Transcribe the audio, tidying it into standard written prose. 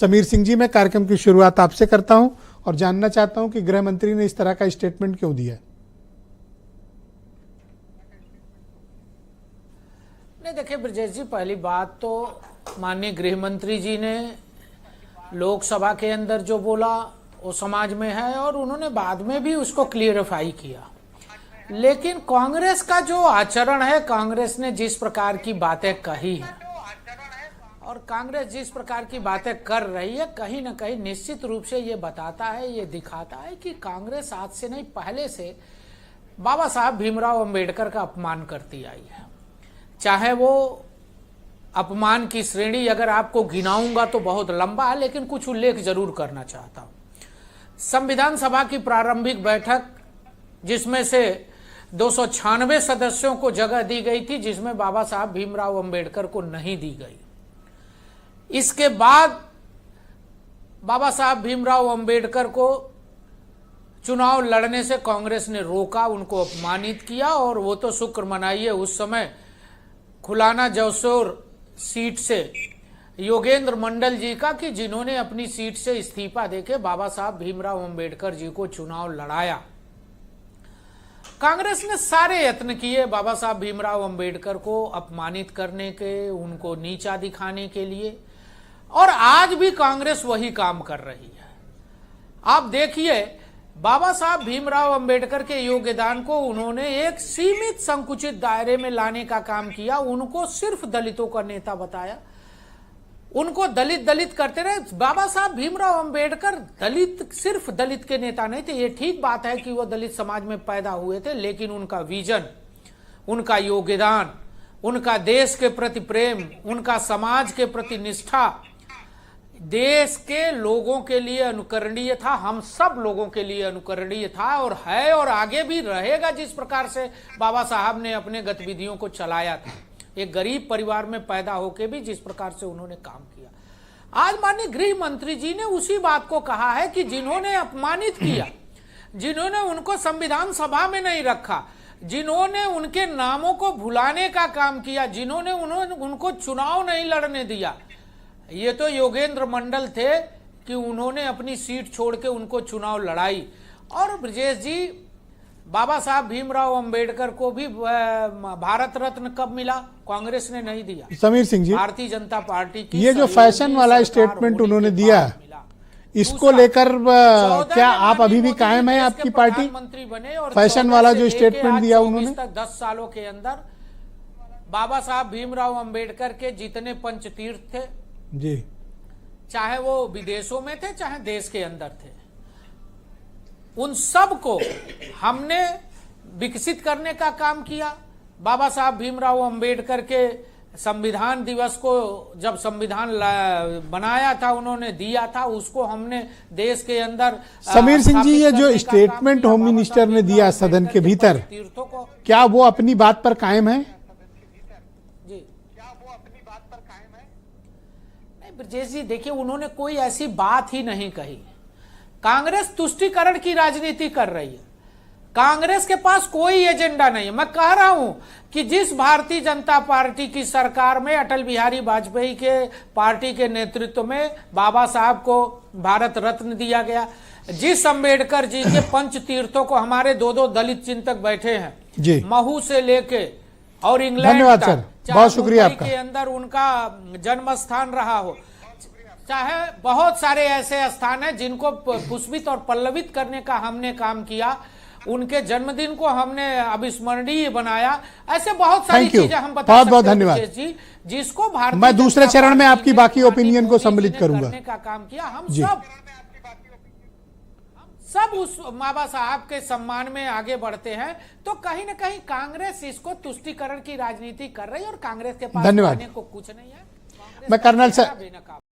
समीर सिंह जी, मैं कार्यक्रम की शुरुआत आपसे करता हूं और जानना चाहता हूं कि गृह मंत्री ने इस तरह का स्टेटमेंट क्यों दिया। नहीं, देखिए ब्रजेश जी, पहली बात तो माननीय गृह मंत्री जी ने लोकसभा के अंदर जो बोला वो समाज में है और उन्होंने बाद में भी उसको क्लियरिफाई किया। लेकिन कांग्रेस का जो आचरण है, कांग्रेस ने जिस प्रकार की बातें कही है और कांग्रेस जिस प्रकार की बातें कर रही है, कहीं ना कहीं निश्चित रूप से ये बताता है, ये दिखाता है कि कांग्रेस आज से नहीं पहले से बाबा साहब भीमराव अंबेडकर का अपमान करती आई है। चाहे वो अपमान की श्रेणी अगर आपको गिनाऊंगा तो बहुत लंबा है, लेकिन कुछ उल्लेख जरूर करना चाहता हूं। संविधान सभा की प्रारंभिक बैठक जिसमें से 296 सदस्यों को जगह दी गई थी, जिसमें बाबा साहब भीमराव अंबेडकर को नहीं दी गई। इसके बाद बाबा साहब भीमराव अंबेडकर को चुनाव लड़ने से कांग्रेस ने रोका, उनको अपमानित किया। और वो तो शुक्र मनाइए, उस समय खुलाना जसोर सीट से योगेंद्र मंडल जी का, कि जिन्होंने अपनी सीट से इस्तीफा देके बाबा साहब भीमराव अंबेडकर जी को चुनाव लड़ाया। कांग्रेस ने सारे यत्न किए बाबा साहब भीमराव अंबेडकर को अपमानित करने के, उनको नीचा दिखाने के लिए, और आज भी कांग्रेस वही काम कर रही है। आप देखिए, बाबा साहब भीमराव अंबेडकर के योगदान को उन्होंने एक सीमित संकुचित दायरे में लाने का काम किया। उनको सिर्फ दलितों का नेता बताया, उनको दलित करते रहे। बाबा साहब भीमराव अंबेडकर सिर्फ दलित के नेता नहीं थे। ये ठीक बात है कि वो दलित समाज में पैदा हुए थे, लेकिन उनका विजन, उनका योगदान, उनका देश के प्रति प्रेम, उनका समाज के प्रति निष्ठा देश के लोगों के लिए अनुकरणीय था, हम सब लोगों के लिए अनुकरणीय था और है, और आगे भी रहेगा। जिस प्रकार से बाबा साहब ने अपने गतिविधियों को चलाया था, एक गरीब परिवार में पैदा होकर भी जिस प्रकार से उन्होंने काम किया। आज माननीय गृह मंत्री जी ने उसी बात को कहा है कि जिन्होंने अपमानित किया, जिन्होंने उनको संविधान सभा में नहीं रखा, जिन्होंने उनके नामों को भुलाने का काम किया, जिन्होंने उनको चुनाव नहीं लड़ने दिया, ये तो योगेंद्र मंडल थे कि उन्होंने अपनी सीट छोड़ के उनको चुनाव लड़ाई। और ब्रजेश जी, बाबा साहब भीमराव अंबेडकर को भी भारत रत्न कब मिला? कांग्रेस ने नहीं दिया। समीर सिंह जी, भारतीय जनता पार्टी की ये जो फैशन वाला स्टेटमेंट उन्होंने दिया, इसको लेकर क्या आप अभी भी कायम है आपकी पार्टी? मंत्री बने और फैशन वाला जो स्टेटमेंट दिया उन्होंने, 10 सालों के अंदर बाबा साहब भीमराव अंबेडकर के जितने पंचतीर्थ थे जी, चाहे वो विदेशों में थे चाहे देश के अंदर थे, उन सब को हमने विकसित करने का काम किया। बाबा साहब भीमराव अंबेडकर के संविधान दिवस को जब संविधान बनाया था, उन्होंने दिया था, उसको हमने देश के अंदर। समीर सिंह जी, ये जो स्टेटमेंट होम मिनिस्टर ने दिया सदन के भीतर, तीर्थों को, क्या वो अपनी बात पर कायम है? ब्रजेश जी, देखिए, उन्होंने कोई ऐसी बात ही नहीं कही। कांग्रेस तुष्टीकरण की राजनीति कर रही है। कांग्रेस के पास कोई एजेंडा नहीं है। मैं कह रहा हूं कि जिस भारतीय जनता पार्टी की सरकार में अटल बिहारी वाजपेयी के पार्टी के नेतृत्व में बाबा साहब को भारत रत्न दिया गया, जिस अंबेडकर जी के पंच तीर्थों को हमारे दो दलित चिंतक बैठे हैं जी, महू से लेके और इंग्लैंड धन्यवाद सर, बहुत शुक्रिया आपका। के अंदर उनका जन्म स्थान रहा हो, चाहे बहुत सारे ऐसे स्थान हैं जिनको पुष्पित और पल्लवित करने का हमने काम किया, उनके जन्मदिन को हमने अविस्मरणीय बनाया। ऐसे बहुत सारी चीजें हम बता सकते हैं। बहुत धन्यवाद जी, जिसको भारत मैं दूसरे चरण में आपकी बाकी ओपिनियन को सम्मिलित करूंगा। करने का काम किया। हम सब उस बाबा साहब के सम्मान में आगे बढ़ते हैं। तो कहीं ना कहीं कांग्रेस इसको तुष्टीकरण की राजनीति कर रही है और कांग्रेस के पास धन्यवाद को कुछ नहीं है। मैं कर्नल